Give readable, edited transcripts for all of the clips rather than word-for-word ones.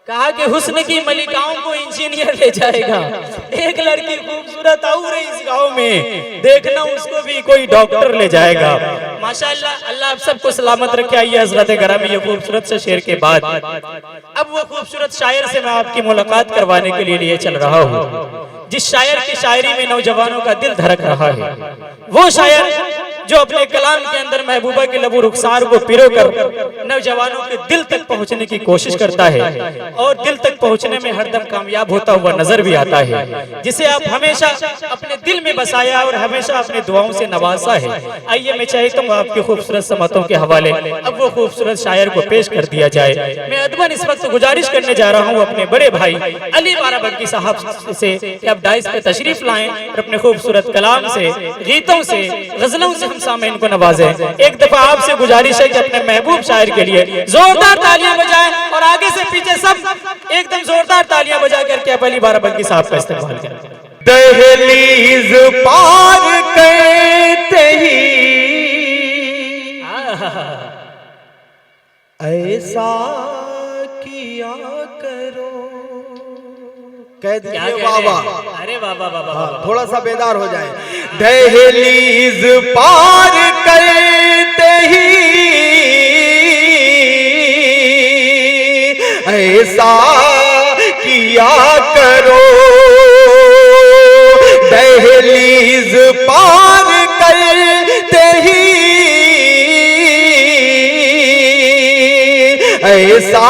कहा कि हुस्न की मलिकाओं को इंजीनियर ले जाएगा। एक लड़की खूबसूरत और है इस गांव में, देखना उसको भी कोई डॉक्टर ले जाएगा। माशाअल्लाह, अल्लाह आप सबको सलामत रखे। आइए हजरत गरामी ये खूबसूरत से शेर के बाद अब वो खूबसूरत शायर से मैं आपकी मुलाकात करवाने के लिए चल रहा हूँ, जिस शायर की शायरी में नौजवानों का दिल धड़क रहा है। वो शायर जो अपने कलाम के अंदर महबूबा के लबू रुखसार को पिरोकर नौजवानों के दिल तक पहुंचने की कोशिश करता है और दिल तक पहुंचने में हरदम कामयाब होता हुआ नजर भी आता है, जिसे आप हमेशा अपने दिल में बसाया और हमेशा अपने दुआओं से नवाजा है। आइए मैं चाहता हूँ आपकी खूबसूरत समतों के हवाले अब वो खूबसूरत शायर को पेश कर दिया जाए। मैं अदबन इस वक्त गुजारिश करने जा रहा हूँ अपने बड़े भाई अली बाराबंकी साहब से कि आप डाइस पे तशरीफ लाएं और अपने खूबसूरत कलाम से, गीतों से, गजलों से हम सामईन को नवाजें। एक दफा आपसे गुजारिश है कि अपने महबूब शायर के लिए जोरदार तालियां बजाएं और आगे से पीछे सब एकदम जोरदार तालियां बजा करके आप अली बाराबंकी साहब का इस्तेमाल करें। दहलीज पार करते ही ऐसा किया करो। कह दीजिए बाबा, अरे बाबा बाबा, थोड़ा सा बेदार हो जाए। दहलीज पार करते ही ऐसा किया करो। दहलीज पार करते ही ऐसा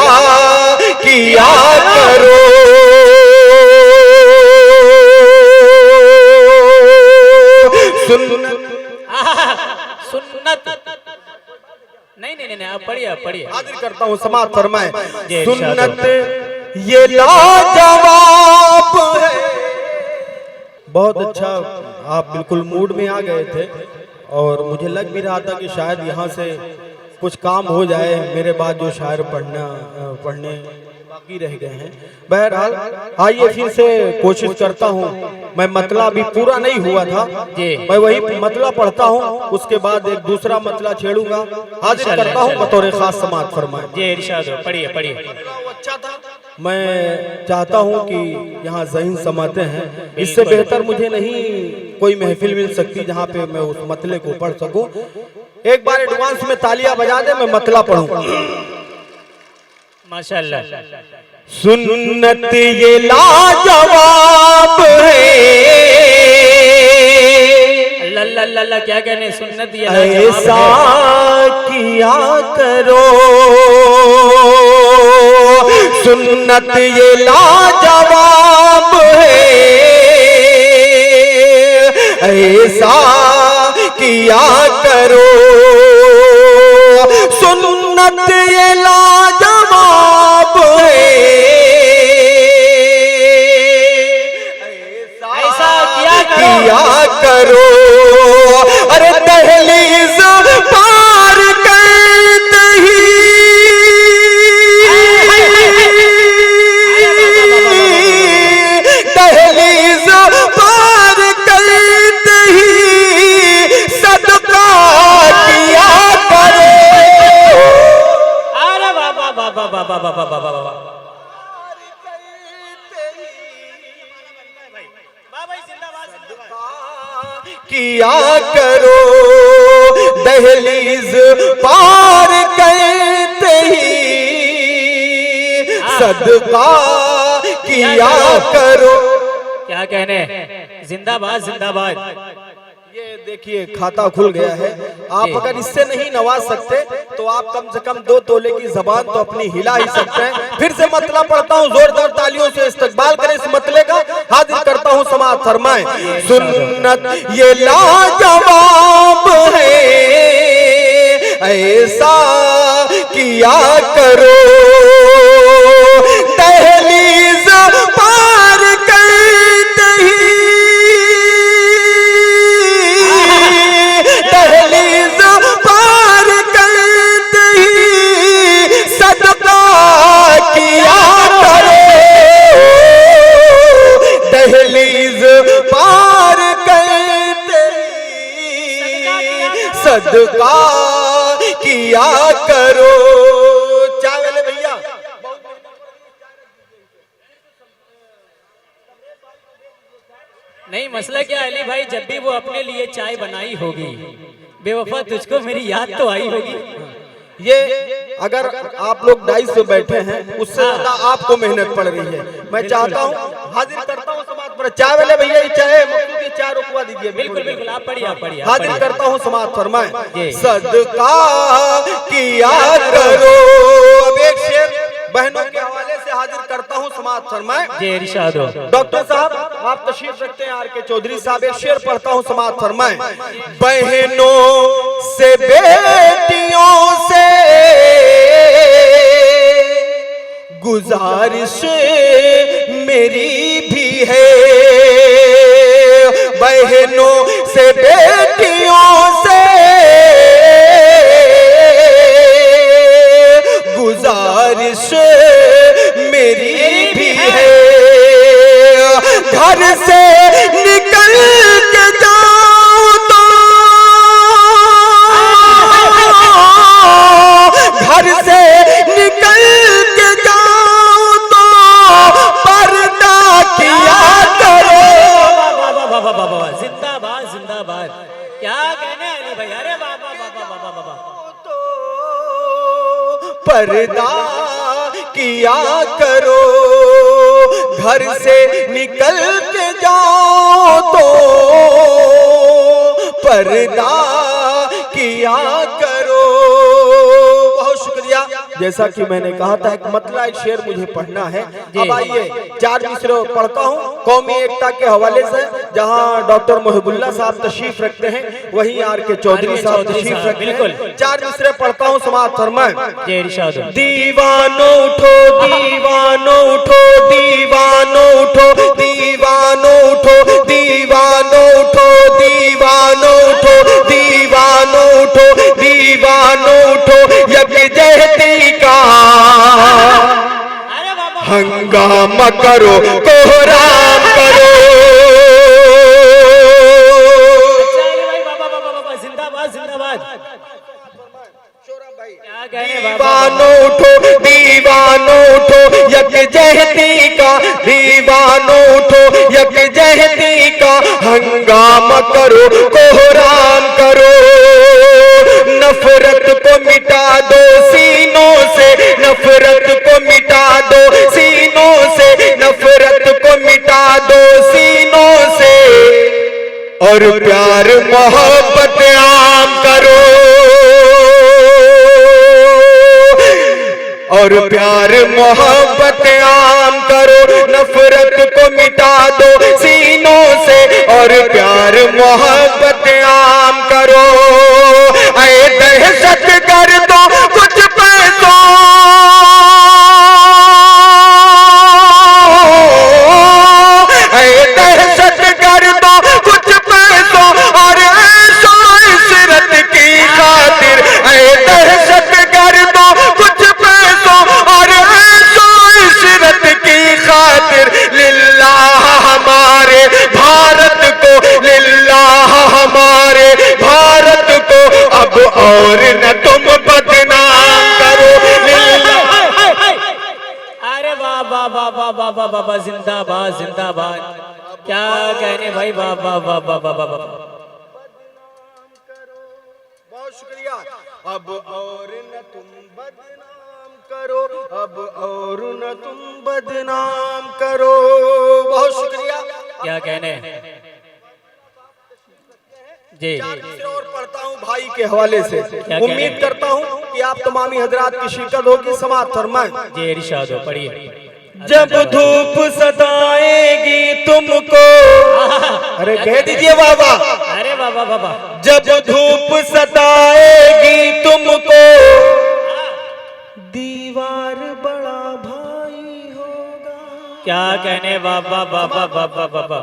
किया करो। सुन्नत नहीं आप पढ़िए हाजिर करता हूँ, समाअत फरमाए। सुन्नत ये लाजवाब है। बहुत अच्छा, आप बिल्कुल मूड में आ गए थे और मुझे लग भी रहा था कि शायद यहाँ से कुछ काम हो जाए। मेरे बाद जो शायर पढ़ने बाकी रह गए हैं। बहरहाल आइए फिर से कोशिश करता हूँ। मैं मतला भी पूरा नहीं हुआ था, मैं वही मतला पढ़ता हूँ, उसके बाद एक दूसरा मतला छेड़ूंगा। हाजिर करता हूँ बतौर खास समाअत फरमाए। जी इरशाद हो, पढ़िए। अच्छा था। मैं चाहता हूँ कि यहाँ ज़हीन समाते हैं, इससे बेहतर मुझे नहीं कोई महफिल मिल सकती जहाँ पे मैं उस मतले को पढ़ सकूँ। एक बार एडवांस में तालियां बजा दे, मैं मतला पढ़ूं। माशाअल्लाह। सुन्नत ये लाजवाब है। अल्लाह क्या कहने, सुन्नत ये ऐसा किया करो। सुन्नत ये लाजवाब है। ऐसा किया करो। सुन्नत ये लाजवाब है। ऐसा किया करो। अरे दहलीज पार करते ही दहलीज पार करते ही सदका किया करो। अरे बाबा किया करो। दहलीज पार करते ही सदका किया करो। क्या कहने, जिंदाबाद जिंदाबाद। ये देखिए खाता खुल गया है। आप अगर इससे नहीं नवाज सकते तो आप कम से कम 2 तोले की जबान तो अपनी हिला ही सकते हैं। फिर से मतला पढ़ता हूँ, जोरदार तालियों से इस्तकबाल करें इस मतले का। हाजिर करता हूँ, समाअत फरमाएं। सुन्नत ये लाजवाब है। ऐसा किया करो। दहलीज पार करते ही दहलीज पार करते ही सदका किया करो। दहलीज पार करते ही सदका किया करो। चावल भैया नहीं मसला क्या है अली भाई, जब भी वो अपने लिए चाय बनाई होगी बेवफा तुझको मेरी याद तो आई होगी। ये अगर आप लोग डाइस पे बैठे हैं उससे ज्यादा आपको मेहनत पड़ रही है। मैं चाहता हूँ हाजिर करता हूँ समाज पर चाय वाले भैया ये चाय मखलूक की चाय रुकवा दीजिए। बिल्कुल बिल्कुल आप पढ़िए आप पढ़िए। हाजिर करता हूँ समाज फरमाए। जी। सदका किया करो। अब एक शेर बहनों के हवाले से हाजिर करता हूँ समाज फरमाए। जी इरशाद हो। डॉक्टर साहब आप तशरीफ रखते हैं आर के चौधरी साहब, एक शेर पढ़ता हूँ समाज फरमाए। बहनों से बेटियों से गुजारिश मेरी भी है, बहनों से बेटियों से गुजारिश मेरी भी है, घर से निकल के जाओ तो घर से निकल के जाओ तो पर्दा किया करो। जिंदाबाद जिंदाबाद, क्या कहने अली भाई, अरे बाबा बाबा बाबा बाबा। पर्दा किया करो, घर से निकल के जाओ तो पर्दा किया करो। बहुत शुक्रिया। जैसा कि मैंने कहा था एक मतला एक शेर मुझे पढ़ना है। अब आइए 4 मिसरे पढ़ता हूँ कौमी एकता के हवाले से, जहाँ डॉक्टर मोहिबुल्लाह साहब तशरीफ रखते हैं वहीं आर के चौधरी साहब तशरीफ रखते हैं। 4 मिसरे पढ़ता हूँ समाज फरमाए। दीवानो उठो दीवानो उठो दीवानो उठो दीवानो उठो दीवानो उठो दीवानो उठो दीवानो उठो दीवानो उठो यकजहती का हंगामा करो कोहराम करो। जिंदाबाद जिंदाबाद। दीवानो उठो दीवानो उठो यकजहती का, दीवानो उठो यकजहती का हंगामा करो कोहराम करो। नफरत को मिटा दो सीनों से, नफरत को मिटा दो सीनों से, नफरत को मिटा दो सीनों से और प्यार मोहब्बत आम करो, और प्यार मोहब्बत आम करो। नफरत को मिटा दो सीनों से और प्यार मोहब्बत आम करो। ऐ दहशत गर्दो कुछ पैसों, ऐ दहशत गर्दो कुछ पैसों और ऐशो इशरत की खातिर, ऐ दहशत गर्दो कुछ पैसों और ऐशो इशरत की खातिर लिल्लाह हमारे भारत को, लिल्लाह हमारे भारत को अब और न तुम बदनाम करो। अरे बाबा बाबा बाबा बाबा जिंदाबाद जिंदाबाद, क्या कहने भाई बाबा बाबा बाबा बाबा। बहुत शुक्रिया। अब और न तुम बदनाम करो, अब और न तुम बदनाम करो। बहुत शुक्रिया। क्या कहने जी। और पढ़ता हूँ भाई के हवाले से, उम्मीद करता हूँ कि आप तमामी हजरात की शिरकत होगी। समाज फरमाएं। जी इरशाद हो, पढ़िए। जब धूप सताएगी तुमको, अरे कह दीजिए बाबा, अरे बाबा बाबा। जब धूप सताएगी तुमको दीवार बड़ा भाई होगा। क्या कहने बाबा बाबा बाबा बाबा।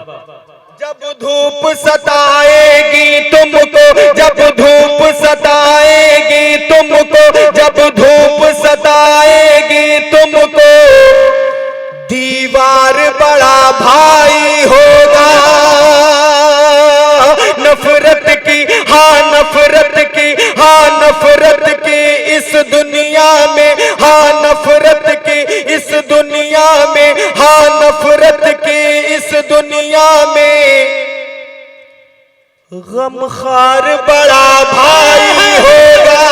जब धूप सताएगी तुमको, जब धूप सताएगी तुमको, जब धूप सताएगी तुमको दीवार बड़ा भाई होगा। नफरत की हाँ नफरत की हाँ नफरत की इस दुनिया में, हाँ नफरत की इस दुनिया में, हाँ नफरत की इस दुनिया में गमखार बड़ा भाई होगा,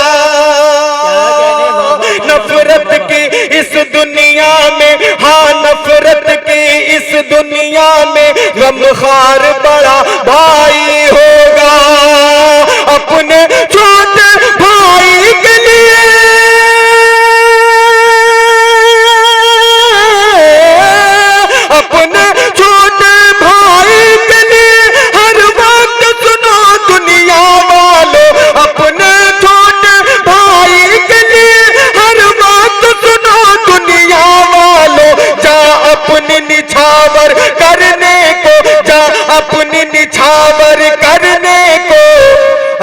नफरत की इस दुनिया में, हाँ नफरत की इस दुनिया में गमखार बड़ा भाई होगा। अपने छोटे भाई के लिए, अपने छोटे भाई के लिए हर वक्त सुनो दुनिया वालों, अपने छोटे भाई के लिए हर वक्त सुनो दुनिया वालों। जा अपनी निछावर करने को, जा अपनी निछावर करने को,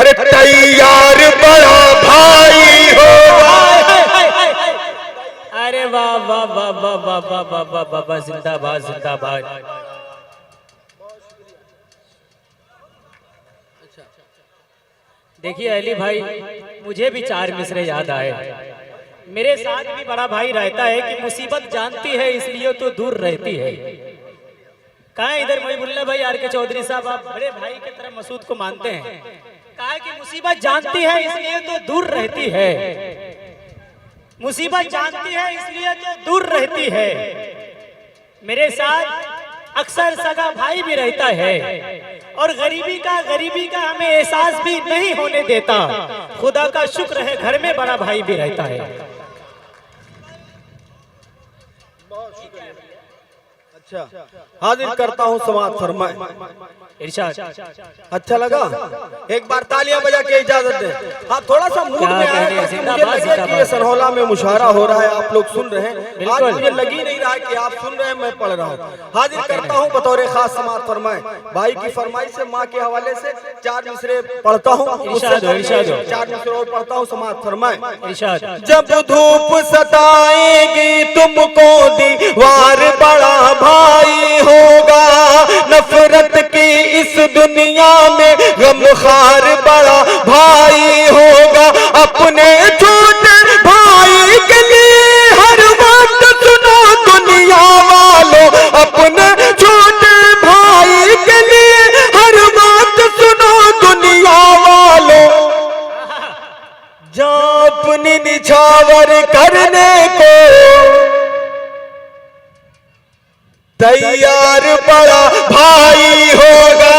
अरे तैयार बड़ा भाई होगा। अरे वाह वाह वाह वाह वाह वाह वाह वाह वाह वाह, जिंदाबाद जिंदाबाद। देखिए अली भाई, मुझे भी चार मिसरे याद आए। मेरे साथ भी बड़ा भाई रहता है कि मुसीबत जानती है इसलिए तो दूर रहती है। कहा इधर मोहिबुल्लाह भाई आर के चौधरी साहब, आप बड़े भाई की तरह मसूद को मानते हैं। कहा कि मुसीबत जानती है इसलिए तो दूर रहती है, मुसीबत जानती है इसलिए तो दूर रहती है। मेरे साथ अक्सर सगा भाई भी रहता है और गरीबी का हमें एहसास भी नहीं होने देता। खुदा का शुक्र है घर में बड़ा भाई भी रहता है। अच्छा, हाजिर करता हूँ समाज फरमाए। इरशाद। अच्छा लगा, एक बार तालियां बजा के इजाजत दे। हाँ थोड़ा सा मूड में आया, मुझे लगे कि ये सनहौला में मुशायरा हो रहा है, आप लोग सुन रहे हैं। आज मुझे लग ही नहीं रहा है कि आप सुन रहे हैं, मैं पढ़ रहा हूँ। हाजिर करता हूँ बतौर खास समाज फरमाए। भाई की फरमाइश से, माँ के हवाले से चार मिसरे पढ़ता हूँ, चार मिसरे और पढ़ता हूँ, समाज फरमाए। जब धूप सताएगी तुमको दीवार बड़ा भाई होगा, नफरत की इस दुनिया में गमखार बड़ा भाई होगा। अपने छोटे भाई के लिए हर वक्त सुनो दुनिया वालों, अपने छोटे भाई के लिए हर वक्त सुनो दुनिया वालों। जा अपनी निछावर करने को तैयार बड़ा भाई होगा,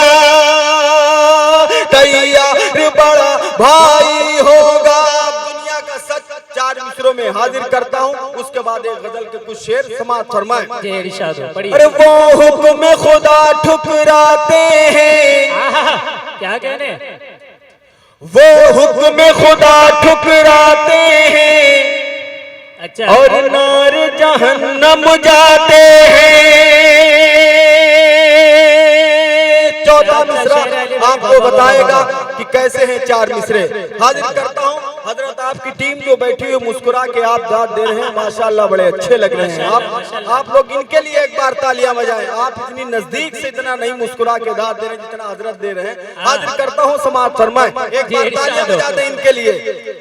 तैयार बड़ा भाई होगा। दुनिया का सच चार मिसरों में हाजिर करता हूँ, उसके बाद एक गजल के कुछ शेर समाज फरमाए। अरे वो हुक्म खुदा ठुकराते हैं, क्या कहने, वो हुक्म खुदा ठुकराते हैं, अच्छा, और नार जहन्नम जाते हैं। 14 मिसरा आपको बताएगा कि कैसे हैं चार मिसरे। हाजिर करता हूँ हजरत, आपकी टीम जो बैठी हुई मुस्कुरा के आप दाद दे रहे हैं, माशाल्लाह बड़े अच्छे लग रहे हैं आप लोग। इनके लिए एक बार तालियां बजाएं। आप इतनी नजदीक से इतना नहीं मुस्कुरा के दाद दे रहे हैं जितना हजरत दे रहे हैं। हाजिर करता हूँ समाज फरमाए, एक बार तालियां बजा दें इनके लिए।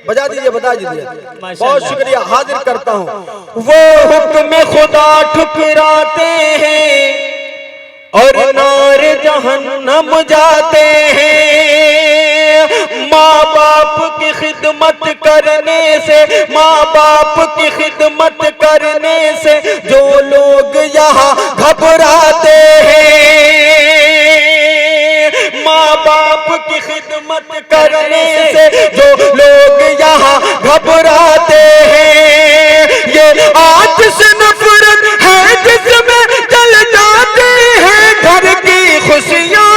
बजा दीजिए, बता दीजिए, बहुत शुक्रिया। हाजिर करता हूँ, वो हुक्म खुदा ठुकराते हैं और नार जहन्नम जाते हैं। माँ बाप की खिदमत करने से, माँ बाप की खिदमत करने से जो लोग यहाँ घबराते हैं, माँ बाप की खिदमत करने से जो लोग यहाँ घबराते हैं, ये आतिश नफरत है जिसमें जल जाते हैं घर की खुशियाँ।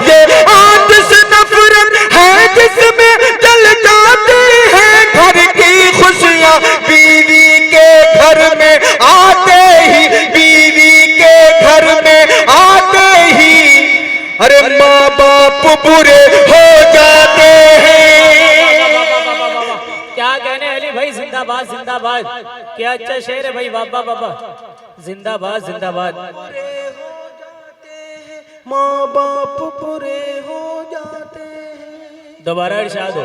ये आतिश नफरत है जिसमें जल जाते हैं घर की खुशियाँ। बीवी के घर में आते ही, बीवी के घर में आते ही, अरे माँ बाप बुरे हो जाते हैं। क्या कहने अली भाई, जिंदाबाद जिंदाबाद, क्या अच्छा शेर है भाई, बाबा बाबा, जिंदाबाद जिंदाबाद। माँ बाप बुरे हो जाते हैं। दोबारा इरशाद हो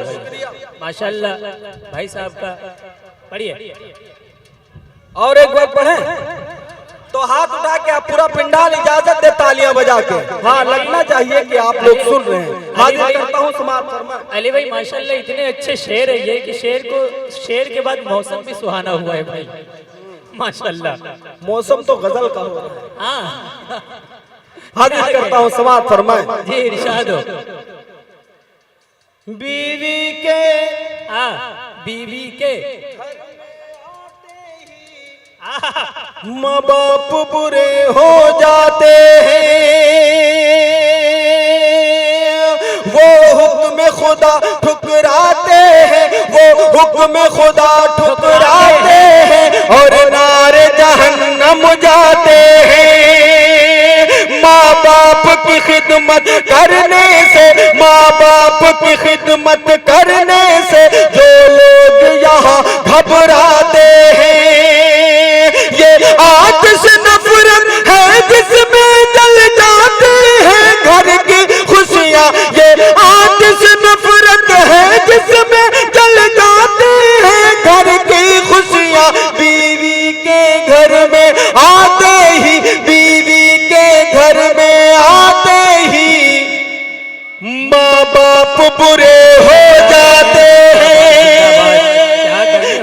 माशाल्लाह भाई साहब का, पढ़िए और एक बार पढ़ें। तो हाथ उठा के आप पूरा पिंडाल इजाजत दे तालियां बजा के। हाँ, लगना चाहिए कि आप लोग सुन रहे हैं। हाजिर करता हूँ समाप्त फरमाएं। अली भाई माशाल्लाह इतने अच्छे शेर है ये कि शेर के बाद मौसम भी सुहाना हुआ है भाई माशाल्लाह। मौसम तो गजल का हो रहा है। हाँ हाजिर करता हूँ समाप्त फरमाएं। जी इरशाद हो। बीवी के बीवी के माँ बाप बुरे हो जाते हैं, वो हुक्म खुदा ठुकराते हैं, वो हुक्म खुदा ठुकराते हैं और नारे जहन्नम जाते हैं। माँ बाप की खिदमत करने से, माँ बाप की खिदमत करने से जो लोग यहाँ घबराते हैं, ये आतिश नफरत है जिसमें जल जाते हैं घर की खुशियाँ। ये आतिश नफरत है जिसमें जल जाते हैं घर की खुशियाँ। बीवी के घर में आते ही, बीवी के घर में आते ही माँ बाप बुरे हो जाते हैं,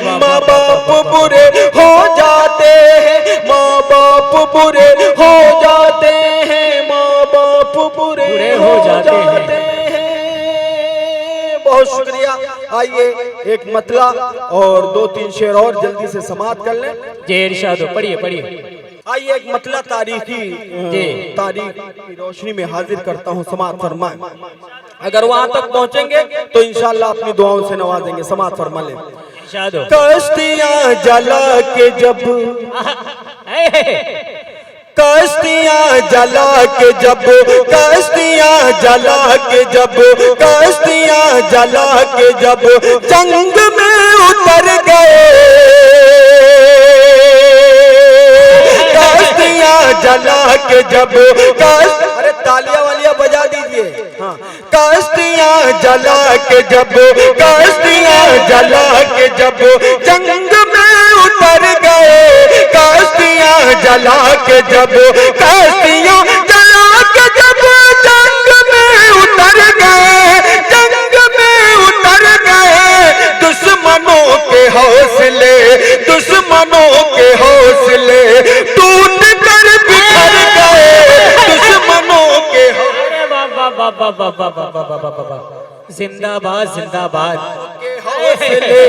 माँ बाप बुरे हो जाते हैं, माँ बाप बुरे हो जाते हैं, माँ बाप बुरे हो जाते हैं। बहुत शुक्रिया। आइए एक मतला और 2-3 शेर और जल्दी से समाप्त कर लें। जी इरशाद हो। पढ़िए पढ़िए। आइए एक मतला तारीख की रोशनी में हाजिर करता हूँ, समाप्त फरमाएं। अगर वहां तक पहुंचेंगे तो इंशाल्लाह अपनी दुआओं से नवाजेंगे। समाप्त फरमा लें। इरशाद हो। कश्तियां जला के जब, कश्तियां जला के जब, कश्तियां जला के जब, कश्तियां जला के जब जंग में उतर गए, कश्तियां जला के जब, अरे तालियां वालियां बजा दीजिए। हाँ, कश्तियां जला के जब, कश्तियां जला के जब जंग में उतर गए, कश्तियां जला के जब, कश्तियां जला के जब जंग में उतर गए, जंग में उतर गए, दुश्मनों के हौसले, दुश्मनों के हौसले टूट कर बिखर गए, दुश्मनों के जिंदाबाद जिंदाबाद। हौसले,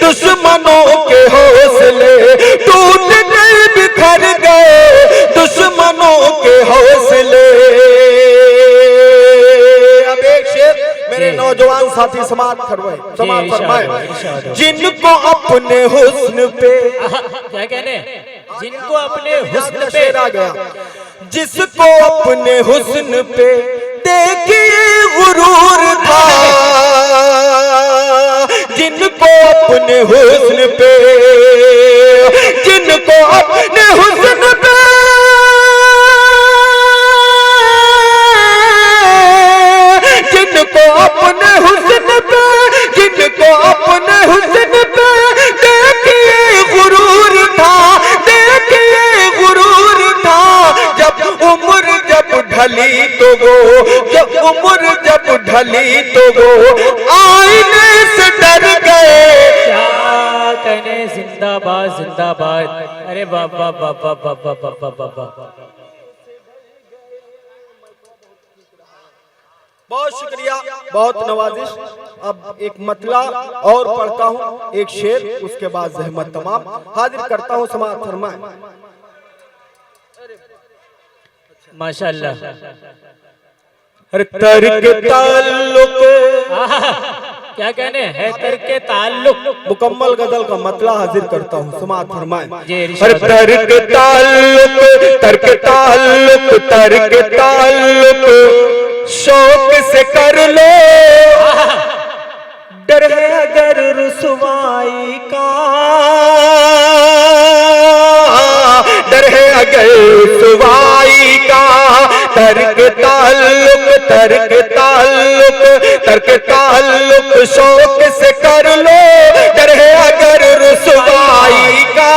दुश्मनों के हौसले टूट कर बिखर गए, दुश्मनों के हौसले। अब एक शेर मेरे नौजवान साथी समाप्त फरमाए। जिनको अपने हुस्न पे, क्या कहने, जिनको अपने हुस्न पे आ गया, जिसको अपने हुस्न पे देखिए गुरूर था, जिनको अपने हुस्न पे, जिनको अपने हुस्न पे, जिनको अपने हुस्न पे, जिनको अपने हुस्न पे देखिए गुरूर था, देखिए गुरूर था। जब उम्र जब ढली तो वो, जब उम्र जब ढली तो वो आईने से डर गए। क्या कहने, जिंदाबाद जिंदाबाद। अरे बाबा बाबा बाबा बाबा बाबा। बहुत शुक्रिया, बहुत नवाजिश। अब एक मतला और पढ़ता हूँ, एक शेर, उसके बाद जहमत तमाम। हाजिर करता हूँ, समाप्त फरमाएं। माशाल्लाह। तर्क ताल्लुक, क्या कहने है, तर्क ताल्लुक। मुकम्मल गजल का मतला हाजिर करता हूँ, समाप्त फरमाएं। तर्क ताल्लुक, तर्क ताल्लुक, तर्क ताल्लुक शौक से कर लो, डर है अगर रुसवाई का, डर है अगर रुसवाई का। तर्क ताल्लुक, तर्क ताल्लुक, तर्क ताल्लुक शौक से कर लो, डर है अगर रुसवाई का,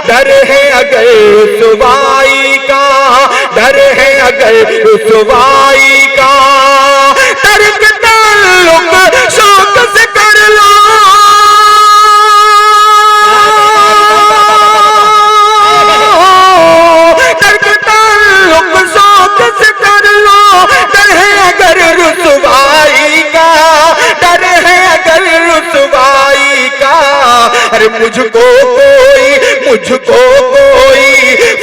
डर है अगर रुसवाई रुसवाई का, तर्क ताल्लुक शौक से कर लो, तर्क ताल्लुक शौक से कर लो, डर है अगर रुसवाई का, डर है अगर रुसवाई का। अरे मुझको कोई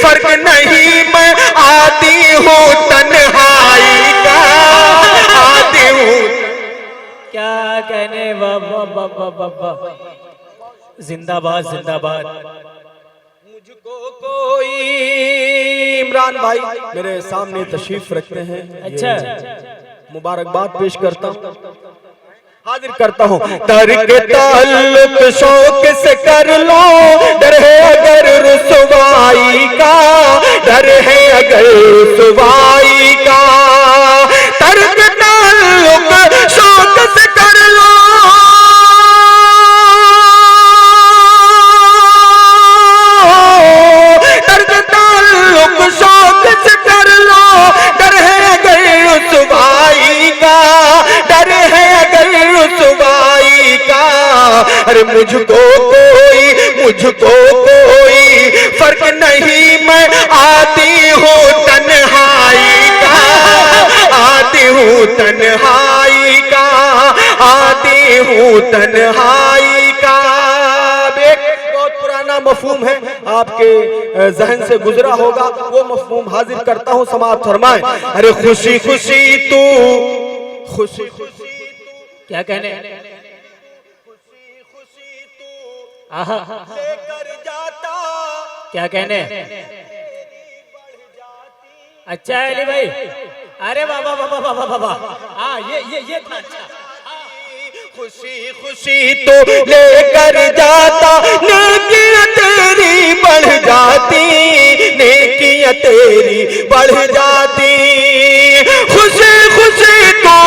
फर्क नहीं, मैं आदी हूँ तन्हाई का, आदी हूँ। क्या कहने, बाबा बाबा बाबा, जिंदाबाद जिंदाबाद। मुझको कोई, इमरान भाई मेरे सामने तशरीफ रखते हैं, अच्छा, मुबारकबाद पेश करता हूँ, हाजिर करता हूँ। तर्क ताल्लुक शौक से कर लो, डर है अगर रुसवाई का, डर है अगर रुसवाई का, तर्क ताल्लुक शौक से कर लो, तर्क ताल्लुक शौक से कर लो, डर है अगर रुसवाई का, डर है अगर रुसवाई का। अरे मुझको कोई फर्क नहीं, मैं आती हूँ तन्हाई का, आती हूँ तन्हाई का, आती हूँ तन्हाई का। एक बहुत पुराना मफहूम है, आपके जहन से गुजरा होगा, वो मफहूम हाजिर करता हूँ, समाअत फरमाए। अरे खुशी खुशी तू, खुशी खुशी क्या कहने, खुशी खुशी तू आहा, लेकर जाता, क्या कहने, अच्छा है अली भाई, अरे बाबा बाबा बाबा बाबा, हाँ ये था अच्छा। खुशी खुशी तो लेकर जाता, नेकियां तेरी बढ़ जाती, नेकियां तेरी बढ़ जाती, खुशी खुशी तो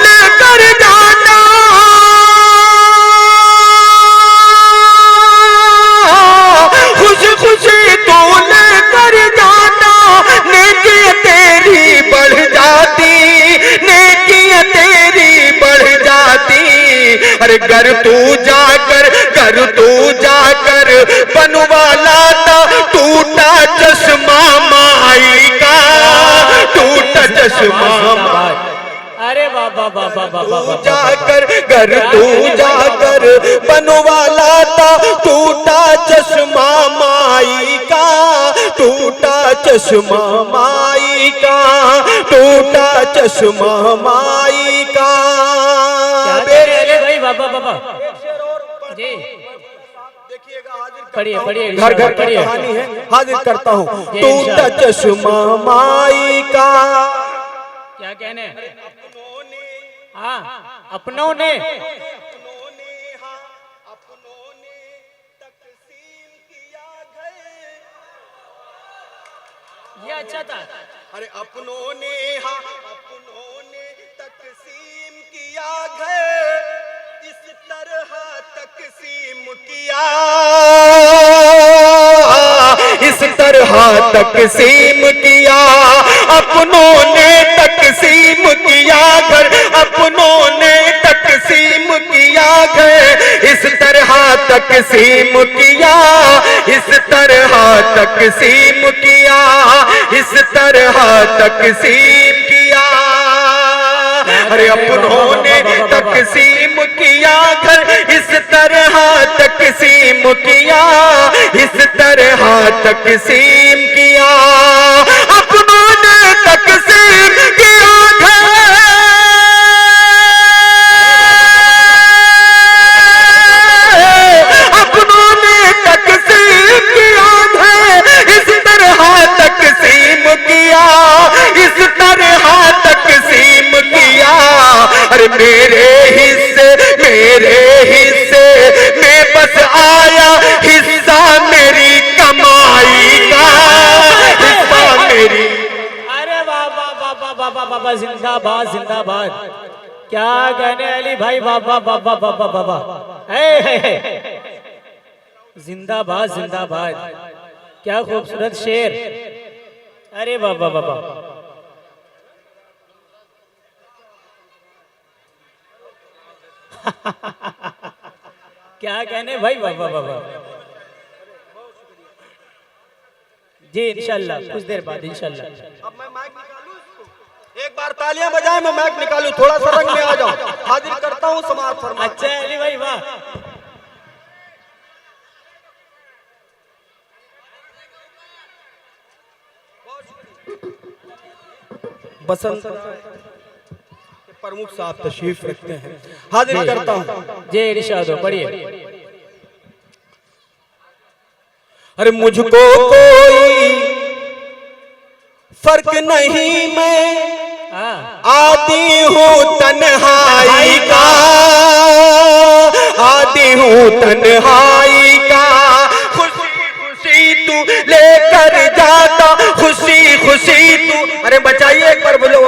लेकर जाता, खुशी खुशी तो लेकर जाता, नेकियां तेरी बढ़ जाती, नेकियां तेरी बढ़ जाती। अरे घर तू जाकर बनवा लाता, टूटा चश्मा माई का, टूटा चश्मा। अरे बाबा बाबा बाबा, जाकर घर तू जाकर बनवा लाता, टूटा चश्मा माई का, टूटा चश्मा माई का, टूटा चश्मा माई का। भाई बाबा बाबा जी, पढ़िए पढ़िए, घर घर की कहानी है, हाजिर करता हूँ। टूटा चश्मा माई का, क्या कहने, हाँ अपनों ने तकसीम किया घर, ये अच्छा था। अरे अपनों ने तकसीम किया घर, इस तरह तकसीम किया, इस तरह तकसीम किया, अपनों ने तकसीम किया घर, अपनों ने तकसीम किया घर, इस तरह तकसीम किया, इस तरह तकसीम किया, इस तरह तकसीम किया। अरे अपनों ने तकसीम किया घर, इस तरह तकसीम किया, इस तरह तकसीम किया, अपनों ने तकसीम किया घर, अपनों ने तकसीम किया घर, इस तरह तकसीम किया, इस तरह तकसीम किया। अरे मेरे हिस्से में बस आया हिस्सा मेरी कमाई का, हिस्सा मेरी। अरे बाबा बाबा बाबा बाबा, जिंदाबाद जिंदाबाद। क्या कहने अली भाई, बाबा बाबा बाबा बाबा, जिंदाबाद जिंदाबाद। क्या खूबसूरत शेर, अरे बाबा बाबा। क्या कहने भाई, बाबा बाबा। जी इंशाल्लाह कुछ देर बाद इंशाल्लाह। अब मैं माइक निकालूं इसको? एक बार तालियां बजाएं, मैं माइक निकालूं, थोड़ा सा रंग में आ जाऊं। हाजिर करता हूं समाज फरमाए। अच्छा है अली भाई, वाह। बसंत के प्रमुख साहब तशरीफ रखते हैं, हाजिर करता हूं। जी इरशाद हो, पढ़िए। अरे मुझको कोई फर्क नहीं, मैं आदी हूँ तन्हाई का, आदी हूँ तन्हाई का। खुशी खुशी तू लेकर जाता, खुशी खुशी तू। अरे बचाइए एक बार, बोलो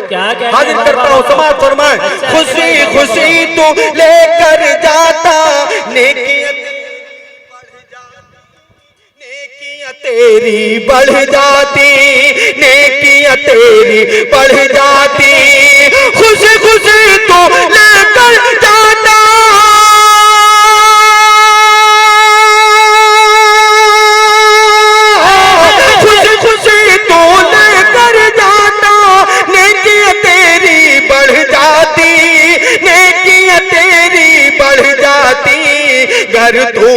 क्या हाजिर करता हूँ समाज फरमाए। खुशी खुशी तू लेकर जाता, नेकियां तेरी बढ़ जाती, नेकियां तेरी बढ़ जाती। खुशी खुशी तू लेकर जाता, खुशी खुशी तू लेकर जाता, नेकियां तेरी बढ़ जाती, नेकियां तेरी बढ़ जाती। घर तू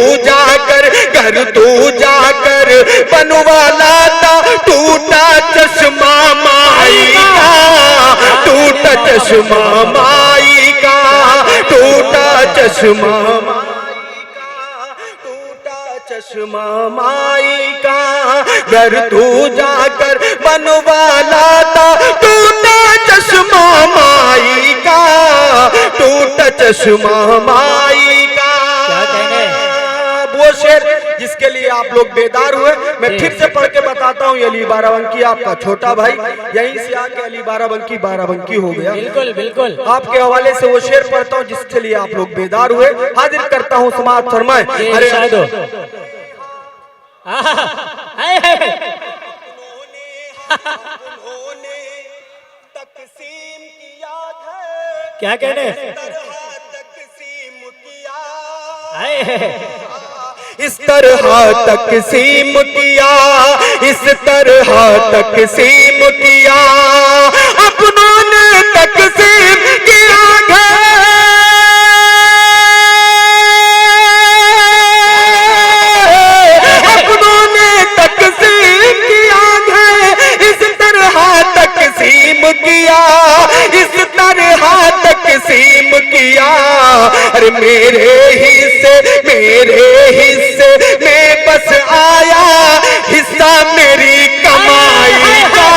जाकर बनवा लाता, टूटा चश्मा माई का, टूटा चश्मा माई का, टूटा चश्मा माई का, टूटा चश्मा माई का। घर तू जाकर बनवा लाता, टूटा चश्मा माई का, टूटा चश्मा माई का। क्या कहने वो शेर जिसके लिए आप लोग बेदार हुए, मैं फिर से पढ़ के बताता हूँ। अली बाराबंकी आपका छोटा भाई, यहीं से आके अली बाराबंकी हो गया। बिल्कुल बिल्कुल। आपके हवाले से वो शेर पढ़ता हूँ जिसके लिए आप लोग बेदार हुए, हाजिर करता हूँ समाज फरमाए। अरे तकसीम किया है, क्या कहने तकसीम किया, इस तरह तकसीम किया, इस तरह तकसीम किया, अपनों ने तकसीम किया है, अपनों ने तकसीम किया है, इस तरह तकसीम किया, इस तरह तकसीम किया। अरे मेरे हिस्से में बस आया, हिस्सा मेरी कमाई का,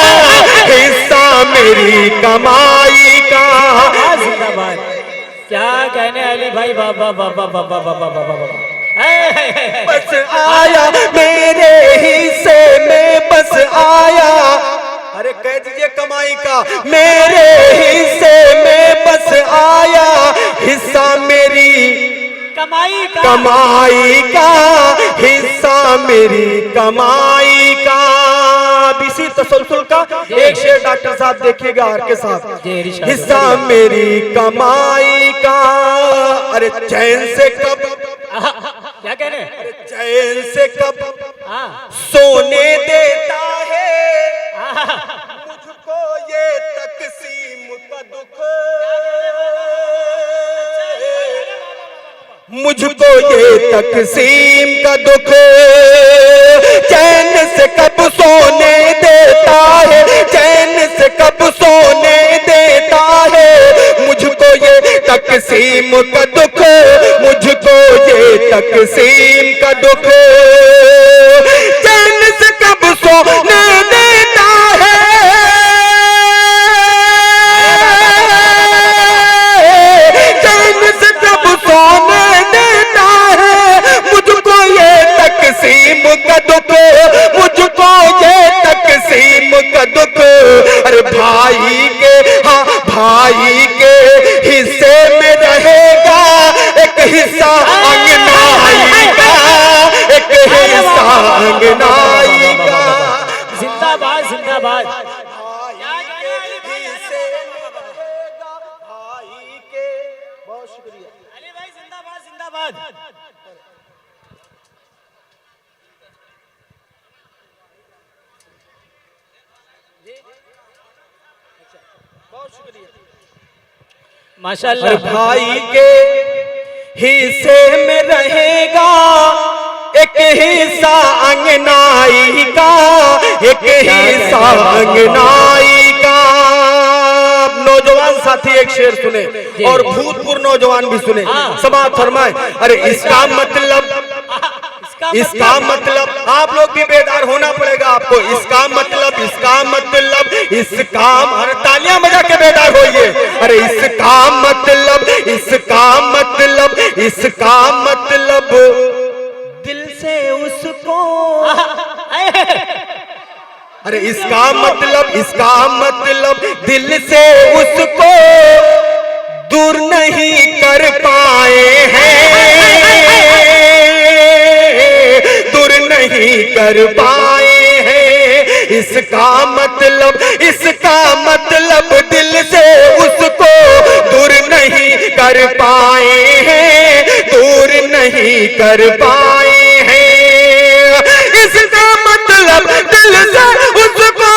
हिस्सा मेरी कमाई का। जिंदाबाद। क्या कहने अली भाई, बाबा बाबा बाबा बाबा बाबा। बस आया मेरे हिस्से में, बस आया। अरे कह दीजिए कमाई का, मेरे हिस्से में बस आया, हिस्सा मेरी कमाई का, कमाई का, हिस्सा मेरी कमाई का। इसी तसलसल का एक शेर डॉक्टर साहब देखिएगा आर के साथ। हिस्सा मेरी कमाई का। अरे चैन से कब, क्या कह रहे, चैन से कब सोने देता है, मुझको ये तकसीम का दुख, मुझको ये तकसीम का दुख। चैन से कब सोने देता है, चैन से कब सोने देता है, मुझको ये तकसीम का दुख, मुझको ये तकसीम का दुख। चैन से कब सोने देता है, चैन से कब सोने देता है, मुझको ये तकसीम का दुख, मुझको ये तकसीम का दुख। अरे भाई के, हाँ भाई के हिस्से में रहेगा एक हिस्सा अंगनाई का, एक हिस्सा अंगनाई का। जिंदाबाद जिंदाबाद। हिस्से में रहेगा भाई के। बहुत शुक्रिया। जिंदाबाद। माशाल्लाह। हर भाई के हिस्से में रहेगा एक हिस्सा अंगनाई का, एक हिस्सा अंगनाई का। नौजवान साथी एक शेर सुने और भूतपूर्व नौजवान भी सुने, समाज फरमाए। अरे इसका मतलब आप लोग भी बेदार होना पड़ेगा आपको। इसका मतलब इस काम, अरे तालियां बजा के बेदार होइए। अरे इसका मतलब दिल से उसको, अरे इसका मतलब दिल से उसको दूर नहीं कर पाए हैं, दूर नहीं कर पाए हैं। इसका मतलब दिल से उसको दूर नहीं कर पाए हैं, दूर नहीं कर पाए हैं। इसका मतलब दिल से उसको,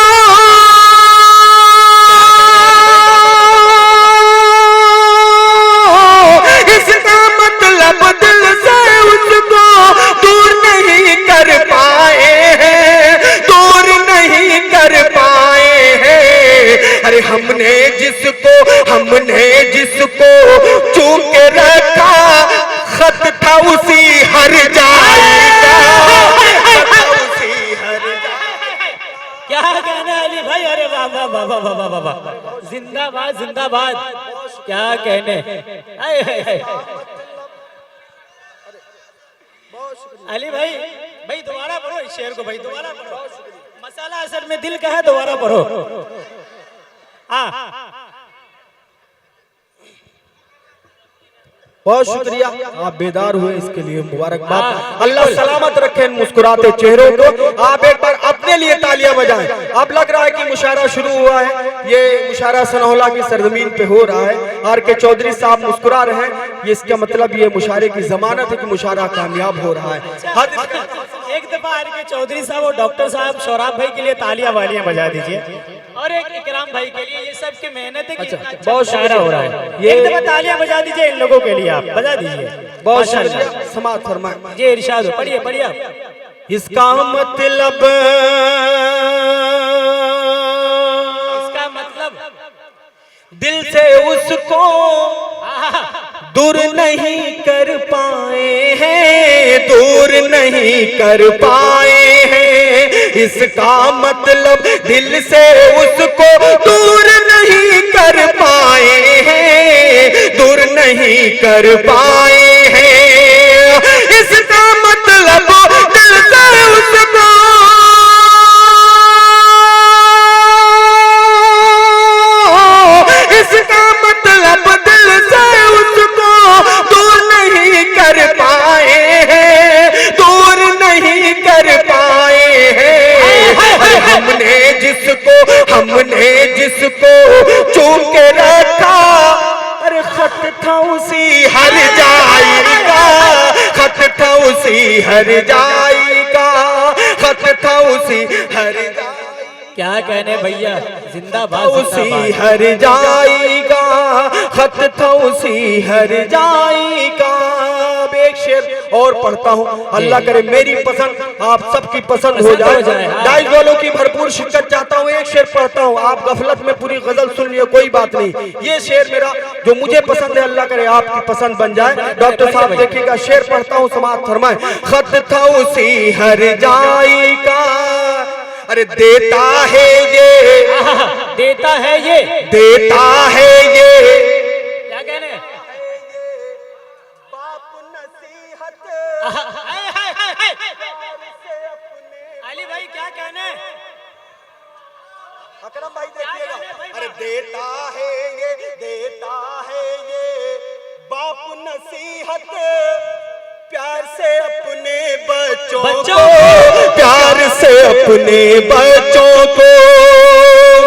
इसका मतलब दिल से उसको दूर नहीं कर पाए हैं, दूर नहीं कर पाए हैं। अरे हमने जिसको चूम के रखा, खत था उसी हर जाएगा, क्या कहना है अली भाई? अरे वाह वाह वाह वाह वाह वाह वाह, जिंदाबाद जिंदाबाद, क्या कहने। अली भाई, भाई दोबारा पढ़ो इस शेर को, भाई दोबारा पढ़ो। मसाला असल में दिल का है, दोबारा पढ़ो। बहुत शुक्रिया, आप बेदार हुए इसके लिए मुबारकबाद। अल्लाह सलामत रखे इन मुस्कुराते चेहरों को। आप एक बार अपने लिए तालियां बजाएं। अब लग रहा है कि मुशायरा शुरू हुआ है, ये मुशायरा सनौला की सरजमीन पे हो रहा है। आर के चौधरी साहब मुस्कुरा रहे हैं, ये इसका मतलब ये मुशायरे की जमानत है कि मुशायरा कामयाब हो रहा है। एक दफा आर के चौधरी साहब और डॉक्टर साहब शौराब भाई के लिए तालियां वालियां बजा दीजिए, और एक इकराम भाई के लिए। ये सब की मेहनत है कि अच्छा मुशायरा हो रहा है। एक दफा तालियां बजा दीजिए इन लोगों के लिए, आप बजा दीजिए। बहुत शुक्रिया, समाअत फरमाएं। जी इरशाद हो, पढ़िए पढ़िए आप। इसका मतलब दिल से उसको दूर नहीं कर पाए हैं, दूर नहीं कर पाए हैं। इसका मतलब दिल से उसको दूर नहीं कर पाए हैं, दूर नहीं कर पाए हैं। इसका मतलब दिल से उसको, इसका मतलब दिल से उसको दूर नहीं कर पाए हैं, दूर नहीं कर पाए हैं। हमने जिसको चूम के रखा, अरे खत था उसी हर जाएगा, खत था उसी हर जाएगा, खत था उसी हर जाएगा। क्या कहने भैया, जिंदाबाद उसी हर जाएगा, खत था उसी हर जाएगा। अब एक शेर और पढ़ता हूँ, अल्लाह करे मेरी पसंद आप सबकी पसंद हो जाए। डाइस वालों की भरपूर शिरकत चाहता हूँ। एक शेर पढ़ता हूँ, आप गफलत में पूरी गजल सुन लियो, कोई बात नहीं। ये शेर मेरा जो मुझे पसंद है, अल्लाह करे आपकी पसंद बन जाए। डॉक्टर साहब देखिएगा, शेर पढ़ता हूँ, समाअत फरमाए। खत था उसी हर जाएगा, अरे देता है ये, देता है ये, देता है ये, क्या कहने, बाप नसीहत अली भाई क्या कहने, अकरम भाई देखिएगा। अरे देता है ये, देता है ये बाप नसीहत, प्यार से अपने बच्चों को, प्यार से अपने बच्चों को।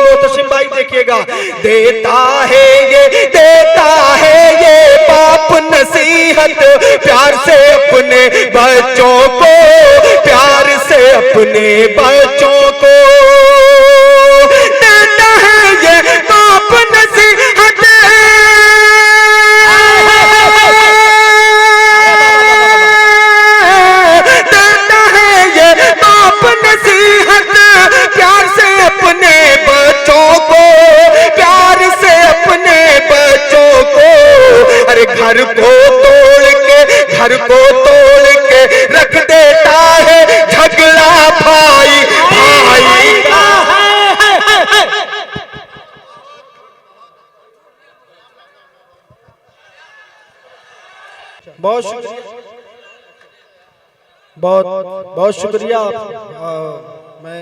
मोहतसिम भाई देखिएगा, देता है ये, देता है ये बाप नसीहत, प्यार बच्चों को, प्यार से अपने बच्चों को देता है ये बाप नसीहत, देता है ये बाप नसीहत, प्यार से अपने बच्चों को, प्यार से अपने बच्चों को। अरे घर को तोड़ के, घर को तोड़ के रख देता है झगड़ा भाई भाई का। बहुत शुक्रिया, बहुत बहुत शुक्रिया। मैं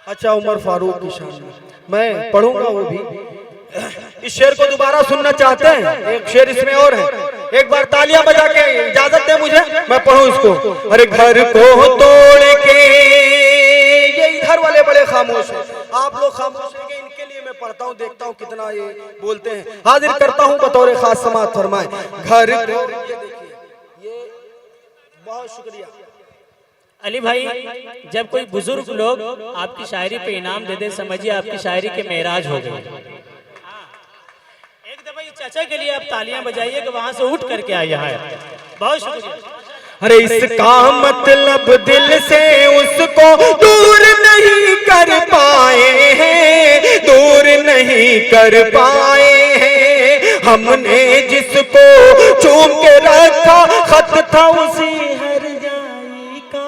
अच्छा उमर फारूक की शान में मैं पढ़ूंगा वो भी। इस शेर को दोबारा सुनना चाहते हैं? एक शेर इसमें और है, एक बार तालियां बजा के इजाजत दे मुझे, मैं पढ़ूं इसको। अरे घर को तोड़ के, ये इधर वाले बड़े खामोश हैं, आप लोग खामोश हैं, इनके लिए मैं पढ़ता हूँ, देखता हूँ कितना ये बोलते हैं। हाजिर करता हूँ बतौर खास समाअत फरमाए। घर को, ये देखिए, ये बहुत शुक्रिया। अली भाई, जब कोई बुजुर्ग लोग आपकी शायरी पे इनाम दे दे, समझिए आपकी शायरी के मेराज हो गए। एक दफा चाचा के लिए आप तालियां बजाइए कि वहां से उठ करके आए यहाँ। बहुत शुक्रिया। अरे इसका मतलब दिल से उसको दूर नहीं कर पाए हैं, दूर नहीं कर पाए हैं। हमने जिसको चूम के रखा, खत था उसी हर जाई का,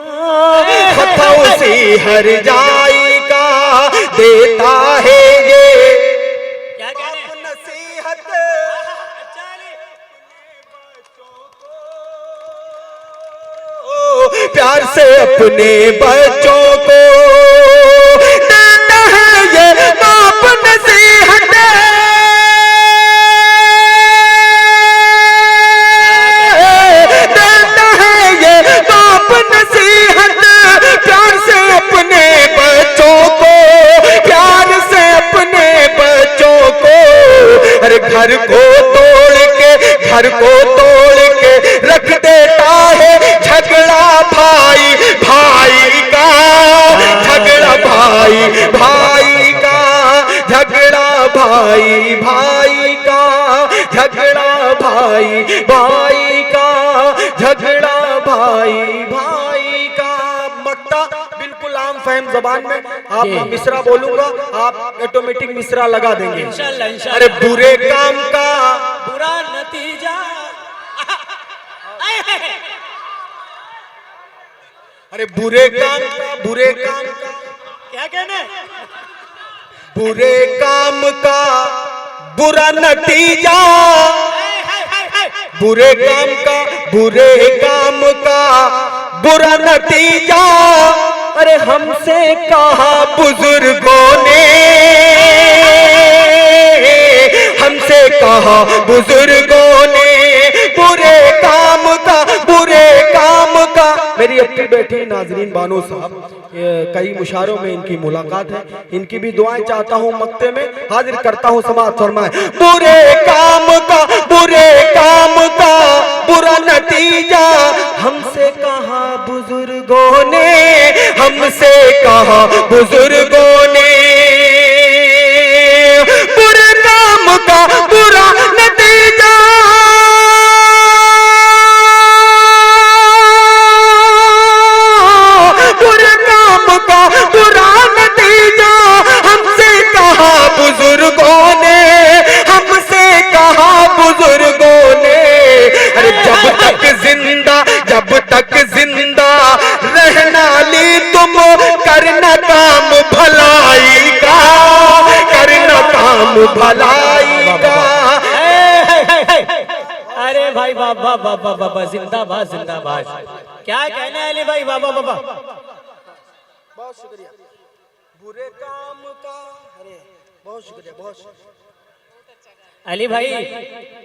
खत था उसी हर जाई का, देता है ये क्या कह रहे हैं? नसीहत, प्यार से अपने बच्चों को देता है ये बाप नसीहत, देता है ये बाप नसीहत, प्यार से अपने बच्चों को, प्यार से अपने बच्चों को। अरे घर को तोड़ के, घर को तोड़ के रख देता है झगड़ा भाई भाई का, झगड़ा भाई भाई का, झगड़ा भाई भाई का, झगड़ा भाई भाई का, झगड़ा भाई भाई का। मक्ता बिल्कुल आम फहम जबान में आप मिसरा बोलूंगा, आप ऑटोमेटिक मिसरा लगा देंगे इंशाल्लाह, इंशाल्लाह। अरे बुरे काम का बुरा नतीजा, अरे बुरे काम का, बुरे काम का, क्या कहना है? बुरे काम का बुरा नतीजा, बुरे काम का, बुरे काम का बुरा नतीजा। अरे हमसे कहा बुजुर्गों ने, हमसे कहा बुजुर्गों ने, बुरे काम का, बुरे काम का। मेरी अपनी बैठी नाजरीन बानो साहब, कई मुशारों में इनकी मुलाकात है, इनकी भी दुआएं चाहता हूं मक्ते में, हाजिर करता हूं समाअत फरमाए। बुरे काम का, बुरे काम का बुरा नतीजा, हमसे कहा बुजुर्गों ने, हमसे कहा बुजुर्गों ने, बुरे काम का बुरा नतीजा, बुरे काम का बुरा नतीजा, हमसे कहा बुजुर्गों ने, हमसे कहा बुजुर्गों ने। अरे जब तक जिंदा, जब तक जिंदा रहना ली तुम, करना काम भलाई का, करना काम भलाई का। अरे भाई बाबा बाबा बाबा, जिंदाबाद जिंदाबाद। क्या कहना है अली भाई? बाबा बाबा, बहुत शुक्रिया। बुरे काम का, अरे बहुत शुक्रिया, बहुत शुक्रिया। अली भाई,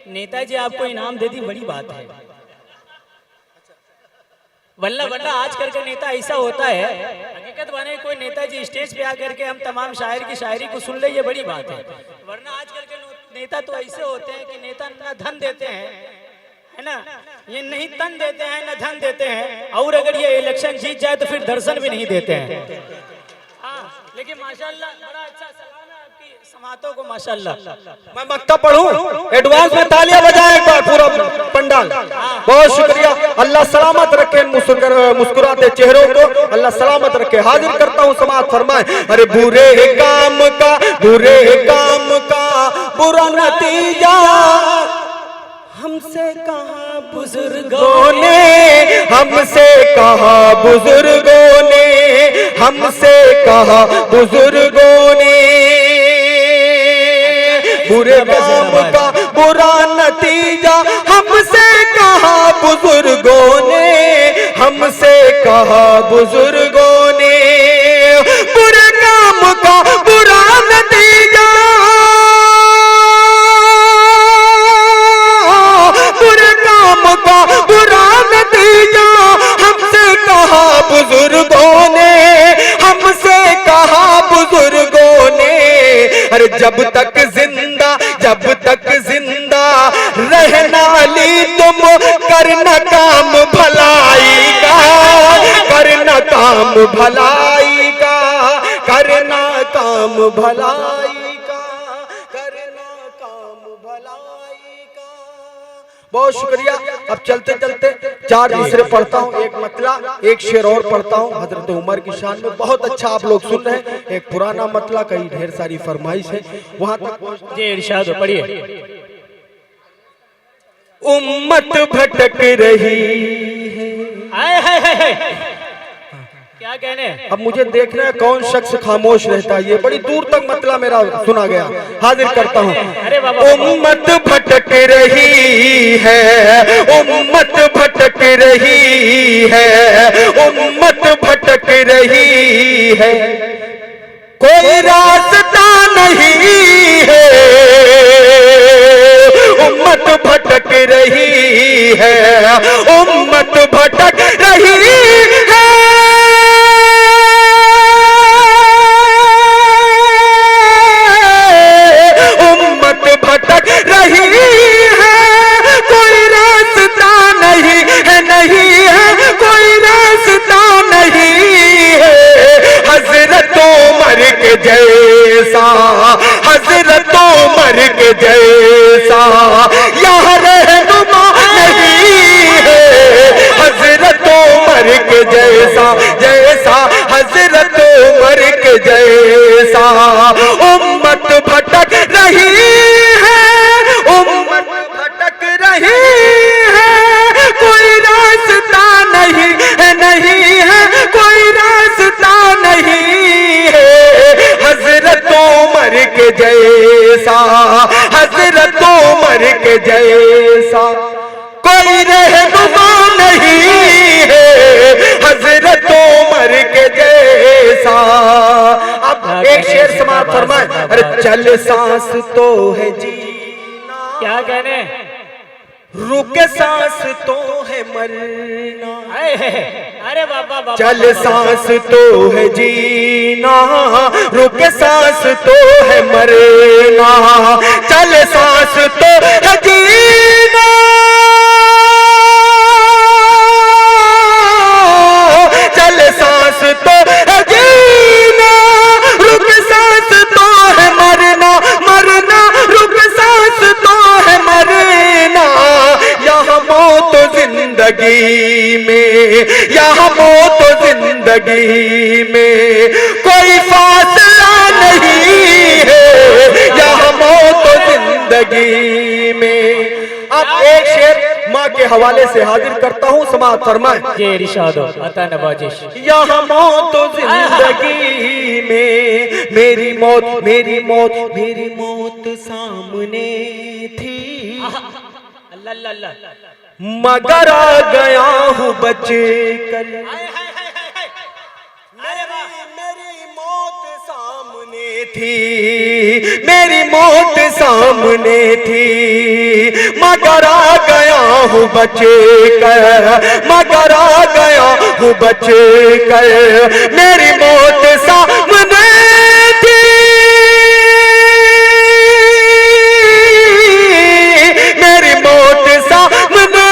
नेताजी आपको इनाम दे दी, बड़ी बात है। वल्ला वल्ला आजकल का नेता ऐसा होता है, हकीकत बने कोई नेताजी स्टेज पे आकर के हम तमाम शायर की शायरी को सुन ले, ये बड़ी बात है। वरना आजकल के नेता तो ऐसे होते हैं कि नेता ना धन देते हैं, है ना, ये नहीं तन देते हैं न धन देते हैं, और अगर ये इलेक्शन जीत जाए तो फिर दर्शन भी नहीं देते हैं। हाँ, लेकिन माशाल्लाह बड़ा अच्छा सलाम है आपकी समातों को, माशाल्लाह। मैं मक्ता पढ़ूं, एडवांस में तालियां बजाएं एक बार पूरा पंडाल। बहुत शुक्रिया, अल्लाह सलामत रखे मुस्कुराते चेहरों को, अल्लाह सलामत रखे। हाजिर करता हूं, समाअत फरमाएं। अरे बुरे काम का बुरा नतीजा हमसे कहा बुजुर्गों ने, हमसे कहा बुजुर्गों ने, हमसे कहा बुजुर्गों ने। बुरे काम का बुरा नतीजा हमसे कहा बुजुर्गों ने, हमसे कहा बुजुर्गों ने। बुरे काम का बुरा नतीजा, बुरे काम का बुरा नतीजा हमसे कहा बुजुर्गों ने, हमसे कहा बुजुर्गों ने। अरे जब तक जिंदा रहना ली तुम, करना काम भलाई का, करना काम भलाई का, करना काम भलाई का, करना काम भलाई का। बहुत शुक्रिया। अब चलते चलते 4 दूसरे पढ़ता हूँ, एक मतला एक शेर और पढ़ता हूँ हजरत उमर की शान में। बहुत अच्छा आप लोग सुन रहे हैं, एक पुराना मतला, कई ढेर सारी फरमाइश है, वहां तक जी इरशाद पढ़िए। उम्मत भटक रही है। क्या कहने, अब मुझे देखना है कौन शख्स खामोश रहता है। ये बड़ी दूर तक मतला मेरा सुना गया। हाजिर करता हूँ। उम्मत भटक रही है, उम्मत भटक रही है, उम्मत भटक रही है, कोई रास्ता नहीं है। उम्मत भटक रही है, उम्मत भटक रही है, उम्मत भटक रही है, कोई रास्ता नहीं है, नहीं है कोई रास्ता नहीं है। हजरत उमर के जैसा, हजरत उमर के जैसा यहाँ रहनुमा नहीं है। हजरत उमर के जैसा, जैसा हजरत उमर के जैसा। उम्मत भटक रही है, उम्मत भटक रही है, कोई रास्ता नहीं है, नहीं है कोई रास्ता नहीं है। हजरत उमर के जैसा, हजरत उमर के जैसा कोई रहनुमा नहीं है। हजरत उमर के जैसा। अब एक शेर समाप्त फरमाए। अरे चल सांस तो है जीना, क्या कहने, रुक सांस तो है मरना। अरे बाबा, चल सांस तो है जीना, रुक सांस तो है मरना। चल सांस तो है जीना, चल सांस तो है जीना, रुक सांस तो है मरना, मरना रुक सांस तो है मरना। यहाँ मौत जिंदगी में, यहाँ मौत जिंदगी में कोई फासला नहीं है। यहाँ मौत जिंदगी में। अब एक शेर माँ के हवाले से हाजिर करता हूँ, समाअत फरमाएं। ये इरशाद अता नवाजिश। यहाँ मौत जिंदगी में, मेरी मौत, मेरी मौत, मेरी मौत सामने थी, अल्लाह अल्लाह, मगर आ गया हूँ बच कर। मेरी मौत सामने थी, मेरी मौत सामने थी, मगर आ गया हूँ बच कर, मगर आ गया हूँ बच कर। मेरी मौत सामने थी, मेरी मौत सामने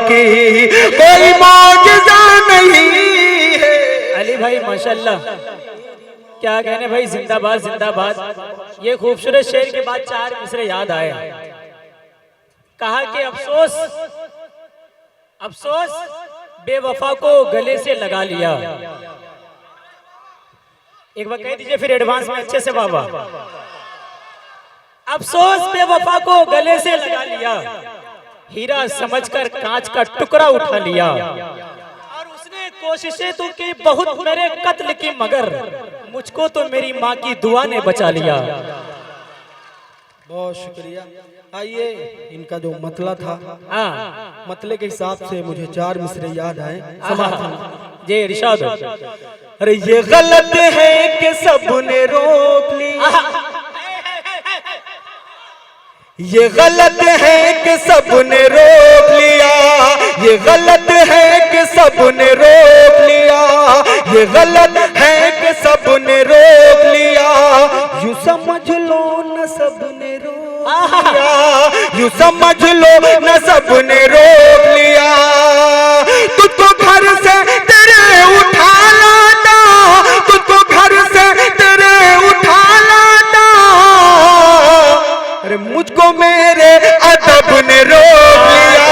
की कोई मौजज़ा नहीं है। अली भाई माशाल्लाह, क्या कहने भाई, जिंदाबाद जिंदाबाद। ये खूबसूरत शेर के बाद 4 मिसरे याद आए। कहा कि अफसोस अफसोस बेवफा को गले से लगा लिया। एक बार कह दीजिए फिर एडवांस में अच्छे से बाबा। अफसोस बेवफा को गले से लगा लिया, हीरा समझकर कांच का टुकड़ा उठा लिया। और उसने कोशिशें तो की बहुत मेरे कत्ल की, मगर मुझको तो मेरी माँ की दुआ ने बचा लिया। बहुत शुक्रिया। आइए, इनका जो मतला था, मतले के हिसाब से मुझे 4 मिसरे याद आए। जी इरशाद। अरे ये गलत है कि सबने रोक लिया, ये गलत है कि सबने रोक लिया, ये गलत है कि सबने रोक लिया, ये गलत है कि सबने रोक लिया। यूं समझ लो न सबने रोक लिया, यूं समझ लो न सबने रोक लिया। तुझको घर से तेरे उठा लाना, तुझको घर से तेरे उठा लाना, अरे मुझको मेरे अदब ने रोक लिया।